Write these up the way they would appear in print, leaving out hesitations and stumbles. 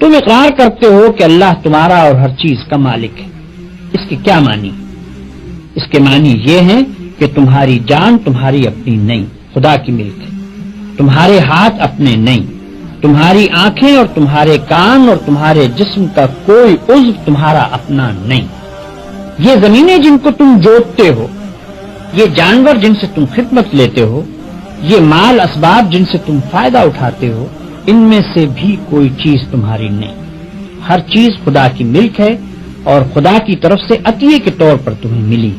تم اقرار کرتے ہو کہ اللہ تمہارا اور ہر چیز کا مالک ہے. اس کے کیا معنی؟ اس کے معنی یہ ہیں کہ تمہاری جان تمہاری اپنی نہیں، خدا کی ملک ہے. تمہارے ہاتھ اپنے نہیں، تمہاری آنکھیں اور تمہارے کان اور تمہارے جسم کا کوئی عضو تمہارا اپنا نہیں. یہ زمینیں جن کو تم جوتتے ہو، یہ جانور جن سے تم خدمت لیتے ہو، یہ مال اسباب جن سے تم فائدہ اٹھاتے ہو، ان میں سے بھی کوئی چیز تمہاری نہیں. ہر چیز خدا کی ملک ہے اور خدا کی طرف سے عطیے کے طور پر تمہیں ملی.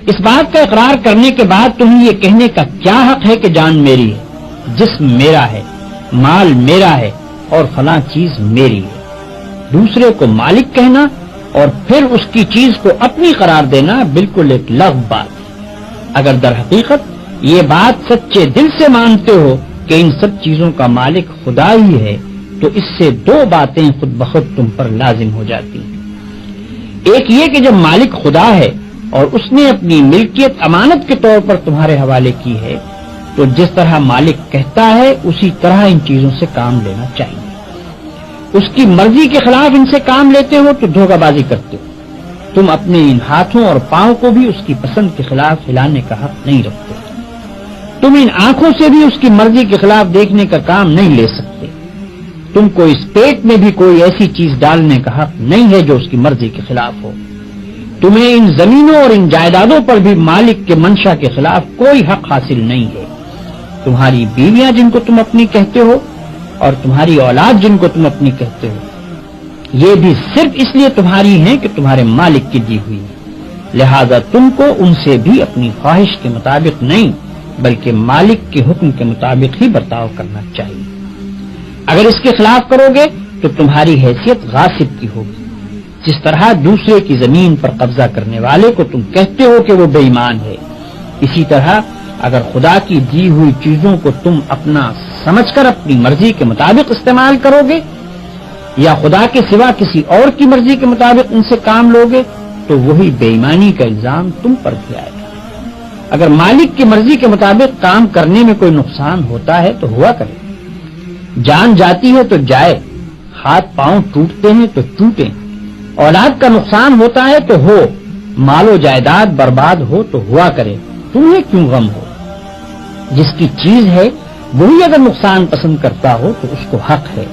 اس بات کا اقرار کرنے کے بعد تمہیں یہ کہنے کا کیا حق ہے کہ جان میری ہے، جسم میرا ہے، مال میرا ہے اور فلاں چیز میری ہے؟ دوسرے کو مالک کہنا اور پھر اس کی چیز کو اپنی قرار دینا بالکل ایک لغو بات ہے. اگر در حقیقت یہ بات سچے دل سے مانتے ہو کہ ان سب چیزوں کا مالک خدا ہی ہے تو اس سے دو باتیں خود بخود تم پر لازم ہو جاتی ہیں. ایک یہ کہ جب مالک خدا ہے اور اس نے اپنی ملکیت امانت کے طور پر تمہارے حوالے کی ہے تو جس طرح مالک کہتا ہے اسی طرح ان چیزوں سے کام لینا چاہیے. اس کی مرضی کے خلاف ان سے کام لیتے ہو تو دھوکہ بازی کرتے ہو. تم اپنے ان ہاتھوں اور پاؤں کو بھی اس کی پسند کے خلاف ہلانے کا حق نہیں رکھتے. تم ان آنکھوں سے بھی اس کی مرضی کے خلاف دیکھنے کا کام نہیں لے سکتے. تم کو اس پیٹ میں بھی کوئی ایسی چیز ڈالنے کا حق نہیں ہے جو اس کی مرضی کے خلاف ہو. تمہیں ان زمینوں اور ان جائیدادوں پر بھی مالک کے منشا کے خلاف کوئی حق حاصل نہیں ہے. تمہاری بیویاں جن کو تم اپنی کہتے ہو اور تمہاری اولاد جن کو تم اپنی کہتے ہو، یہ بھی صرف اس لیے تمہاری ہیں کہ تمہارے مالک کی دی ہوئی ہے. لہذا تم کو ان سے بھی اپنی خواہش کے مطابق نہیں بلکہ مالک کے حکم کے مطابق ہی برتاؤ کرنا چاہیے. اگر اس کے خلاف کرو گے تو تمہاری حیثیت غاصب کی ہوگی. جس طرح دوسرے کی زمین پر قبضہ کرنے والے کو تم کہتے ہو کہ وہ بے ایمان ہے، اسی طرح اگر خدا کی دی ہوئی چیزوں کو تم اپنا سمجھ کر اپنی مرضی کے مطابق استعمال کرو گے یا خدا کے سوا کسی اور کی مرضی کے مطابق ان سے کام لو گے تو وہی بے ایمانی کا الزام تم پر بھی آئے گا. اگر مالک کی مرضی کے مطابق کام کرنے میں کوئی نقصان ہوتا ہے تو ہوا کرے. جان جاتی ہے تو جائے، ہاتھ پاؤں ٹوٹتے ہیں تو ٹوٹیں، اولاد کا نقصان ہوتا ہے تو ہو، مال و جائیداد برباد ہو تو ہوا کرے. تمہیں کیوں غم ہو؟ جس کی چیز ہے وہی اگر نقصان پسند کرتا ہو تو اس کو حق ہے.